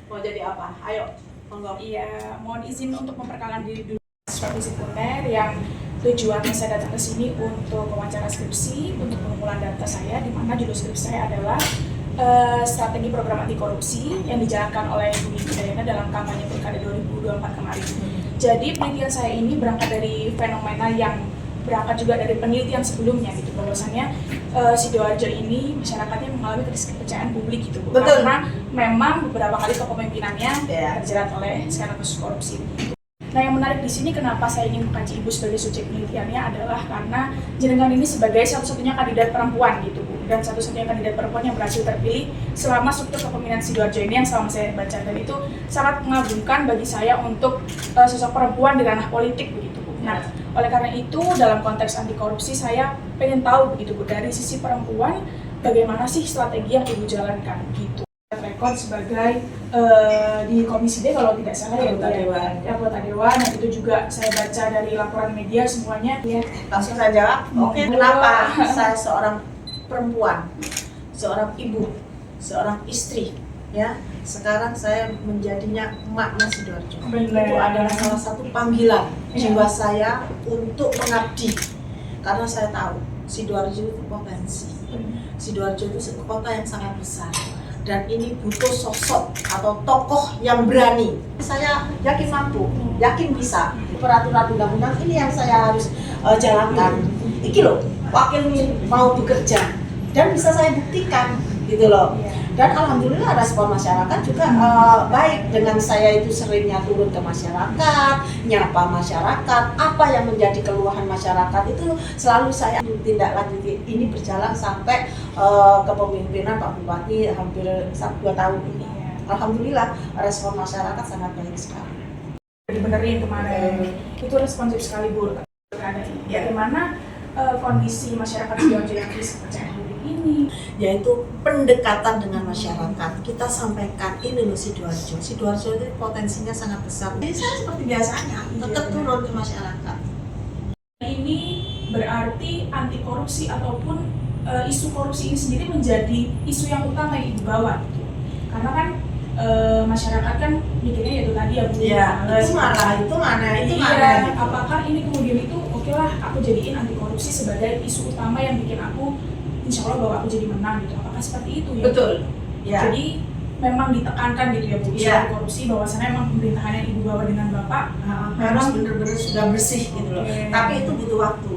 Mau jadi apa? Ayo, monggo. Iya, mohon izin untuk memperkenalkan diri dulu. Mahasiswa Uner yang tujuannya saya datang ke sini untuk wawancara skripsi, untuk pengumpulan data saya, di mana judul skripsi saya adalah strategi program anti korupsi yang dijalankan oleh Budi Gidayana dalam kampanye Pilkada 2024 kemarin. Jadi penelitian saya ini berangkat dari fenomena yang berangkat juga dari penelitian sebelumnya gitu, bahwasannya Sidoarjo ini masyarakatnya mengalami krisis kepercayaan publik gitu, Betul. karena memang beberapa kali kepemimpinannya terjerat oleh skandal kasus korupsi. Nah, yang menarik di sini kenapa saya ingin mengkaji Ibu sebagai subjek penelitiannya adalah karena jenengan ini sebagai satu-satunya kandidat perempuan gitu Bu, dan satu-satunya kandidat perempuan yang berhasil terpilih selama struktur kepemimpinan Sidoarjo ini yang selama saya baca, dan itu sangat mengagumkan bagi saya untuk sosok perempuan di ranah politik begitu Bu. Nah, oleh karena itu dalam konteks anti korupsi saya pengen tahu begitu Bu, dari sisi perempuan bagaimana sih strategi yang Ibu jalankan gitu. Rekod sebagai di Komisi D kalau tidak salah ya anggota dewan, dan itu juga saya baca dari laporan media semuanya ya. Langsung saya jawab. Oke, kenapa saya seorang perempuan, seorang ibu, seorang istri, ya. Sekarang saya menjadinya emaknya Sidoarjo. Itu adalah salah satu panggilan jiwa saya untuk mengabdi. Karena saya tahu Sidoarjo itu potensi. Sidoarjo itu kota yang sangat besar. Dan ini butuh sosok atau tokoh yang berani. Saya yakin mampu, yakin bisa. Peraturan undang-undang ini yang saya harus jalankan. Iki loh, wakil mau bekerja dan bisa saya buktikan gitu loh. Dan alhamdulillah respon masyarakat juga baik, dengan saya itu seringnya turun ke masyarakat, nyapa masyarakat, apa yang menjadi keluhan masyarakat itu selalu saya tindak lanjuti. Ini berjalan sampai kepemimpinan Pak Bupati hampir 2 tahun ini. Alhamdulillah respon masyarakat sangat baik sekali. Dibenerin kemarin, itu responsif sekali Bu. Bagaimana kondisi masyarakat Sidoarjo yang krisis kepercayaan publik ini? Yaitu pendekatan dengan masyarakat. Kita sampaikan ini loh Sidoarjo. Sidoarjo itu potensinya sangat besar. Jadi saya seperti biasanya tetap turun ke masyarakat. Ini berarti anti korupsi ataupun isu korupsi ini sendiri menjadi isu yang utama yang Ibu bawa gitu. Karena kan masyarakat kan mikirnya yaitu tadi ya Bu. Iya, itu mana. Apakah ini kemudian itu oke lah aku jadiin anti korupsi sebagai isu utama yang bikin aku insya Allah bahwa aku jadi menang gitu. Apakah seperti itu ya? Betul. Ya. Jadi memang ditekankan gitu ya Bu, isu anti korupsi, bahwasannya memang pemerintahan yang Ibu bawa dengan Bapak harus benar-benar sudah bersih gitu loh. Tapi itu butuh waktu.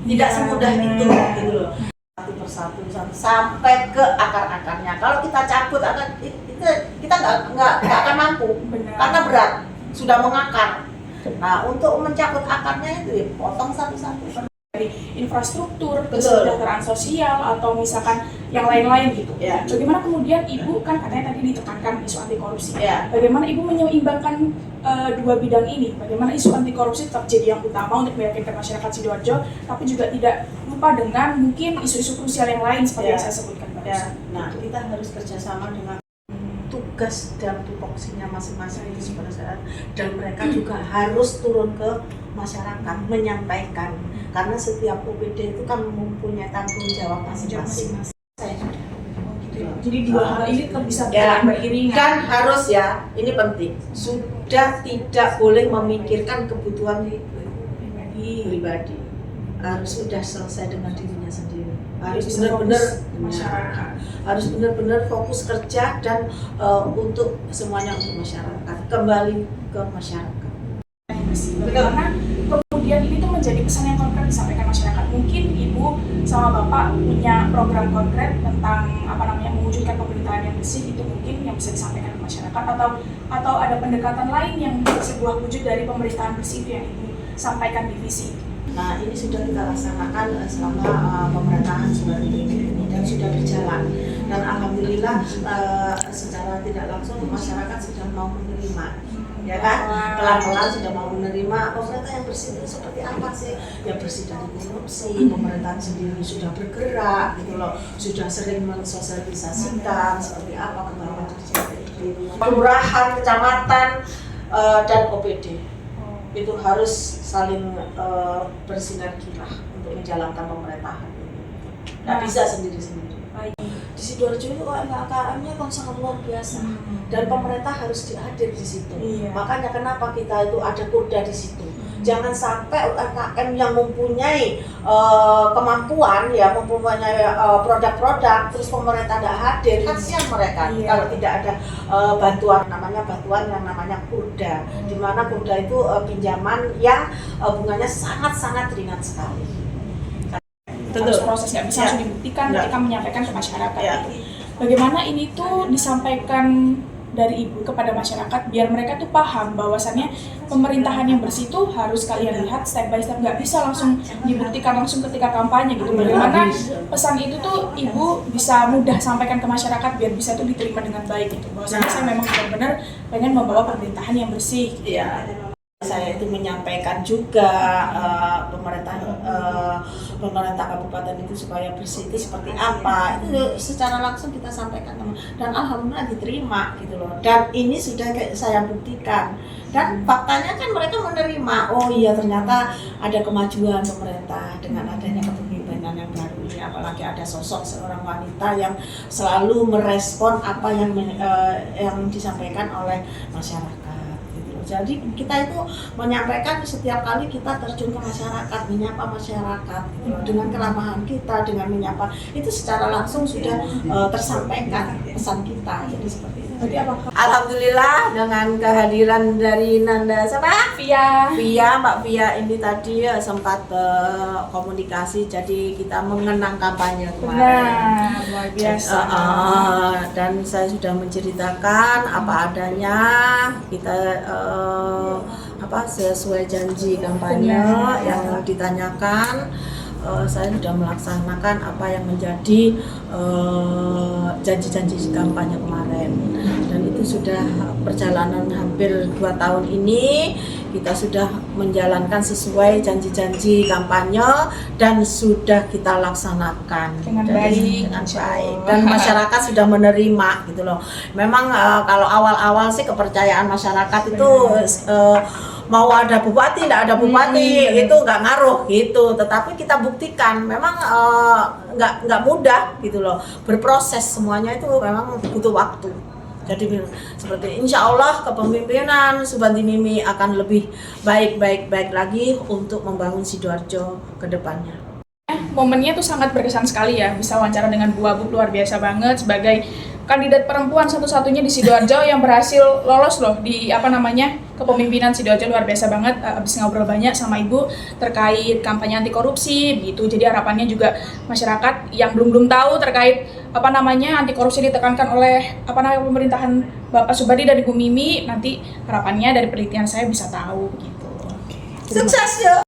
Tidak semudah itu gitu loh. Satu persatu sampai ke akar-akarnya. Kalau kita cabut akan kita nggak akan mampu. Karena berat, sudah mengakar. Nah, untuk mencabut akarnya itu dipotong satu-satu. Dari infrastruktur, kesejahteraan sosial, atau misalkan yang lain-lain gitu. Ya. Bagaimana kemudian Ibu, kan katanya tadi ditekankan isu anti korupsi. Ya. Bagaimana Ibu menyeimbangkan dua bidang ini? Bagaimana isu anti korupsi tetap jadi yang utama untuk meyakinkan masyarakat Sidoarjo, tapi juga tidak lupa dengan mungkin isu-isu krusial yang lain seperti yang saya sebutkan barusan. Nah, kita harus kerjasama dengan tugas dan tupoksinya masing-masing itu sebenarnya, dan mereka juga harus turun ke masyarakat menyampaikan, karena setiap OPD itu kan mempunyai tanggung jawab masing-masing. Saya sudah. Jadi dua hal ini tetap bisa berjalan beriringan. Kan harus ya, ini penting. Sudah tidak boleh memikirkan kebutuhan pribadi. Harus sudah selesai dengan dirinya sendiri. Harus benar-benar masyarakat. Harus benar-benar fokus kerja dan untuk semuanya untuk masyarakat. Kembali ke masyarakat. Karena kemudian ini tuh menjadi pesan yang konkret disampaikan masyarakat. Mungkin Ibu sama Bapak punya program konkret tentang mewujudkan pemerintahan yang bersih, itu mungkin yang bisa disampaikan ke masyarakat, atau ada pendekatan lain yang sebuah wujud dari pemerintahan bersih itu yang Ibu sampaikan di visi. Nah, ini sudah kita laksanakan selama pemerintahan seperti ini dan sudah berjalan. Dan alhamdulillah secara tidak langsung masyarakat sudah mau menerima, ya kan? Pelan-pelan sudah mau menerima pemerintah yang bersih itu seperti apa sih? Yang bersih dari korupsi, pemerintahan sendiri sudah bergerak, gitu loh, sudah sering mensosialisasikan seperti apa kemampuan terjadi di kelurahan, kecamatan, dan OPD. Itu harus saling bersinergi lah untuk menjalankan pemerintahan ini. Nggak bisa sendiri-sendiri. di Sidoarjo itu UMKM-nya kan sangat luar biasa dan pemerintah harus hadir di situ. Makanya kenapa kita itu ada Kurda di situ. Jangan sampai UMKM yang mempunyai kemampuan ya, mempunyai produk-produk terus pemerintah tidak hadir, kasihan mereka kalau tidak ada bantuan yang namanya Kurda, di mana Kurda itu pinjaman yang bunganya sangat-sangat ringan sekali. Harus proses, nggak bisa langsung dibuktikan ketika menyampaikan ke masyarakat. Bagaimana ini tuh disampaikan dari Ibu kepada masyarakat biar mereka tuh paham bahwasannya pemerintahan yang bersih itu harus kalian lihat step by step, nggak bisa langsung dibuktikan langsung ketika kampanye gitu. Bagaimana pesan itu tuh Ibu bisa mudah sampaikan ke masyarakat biar bisa tuh diterima dengan baik gitu. Bahwasannya saya memang benar-benar pengen membawa pemerintahan yang bersih. Saya itu menyampaikan juga pemerintah kabupaten itu supaya bersih itu seperti apa, itu secara langsung kita sampaikan dan alhamdulillah diterima gitu loh. Dan ini sudah saya buktikan dan faktanya kan mereka menerima, oh iya ternyata ada kemajuan pemerintah dengan adanya kepemimpinan yang baru ini, apalagi ada sosok seorang wanita yang selalu merespon apa yang disampaikan oleh masyarakat. Jadi kita itu menyampaikan setiap kali kita terjun ke masyarakat, menyapa masyarakat gitu, dengan keramahan kita, dengan menyapa itu secara langsung sudah tersampaikan pesan kita. Jadi seperti itu. Jadi apa? Alhamdulillah dengan kehadiran dari Nanda siapa? Mbak Via ini tadi sempat komunikasi, jadi kita mengenang kampanye kemarin. Luar biasa. Dan saya sudah menceritakan apa adanya, kita sesuai janji kampanye yang ditanyakan. Saya sudah melaksanakan apa yang menjadi janji-janji kampanye kemarin, dan itu sudah perjalanan hampir 2 tahun ini kita sudah menjalankan sesuai janji-janji kampanye dan sudah kita laksanakan dengan baik dan masyarakat sudah menerima gitu loh. Memang kalau awal-awal sih kepercayaan masyarakat itu mau ada bupati, tidak ada bupati itu nggak ngaruh gitu, tetapi kita buktikan memang nggak mudah gitu loh, berproses semuanya itu memang butuh waktu. Jadi seperti insya Allah kepemimpinan Subanti Mimi akan lebih baik lagi untuk membangun Sidoarjo ke depannya. Momennya tuh sangat berkesan sekali ya, bisa wawancara dengan Bu Abu, luar biasa banget sebagai kandidat perempuan satu-satunya di Sidoarjo yang berhasil lolos loh di kepemimpinan Sidoarjo, luar biasa banget. Abis ngobrol banyak sama Ibu terkait kampanye anti korupsi gitu. Jadi harapannya juga masyarakat yang belum tahu terkait anti korupsi ditekankan oleh pemerintahan Bapak Subadi dan Ibu Mimi, nanti harapannya dari penelitian saya bisa tahu gitu. Sukses ya.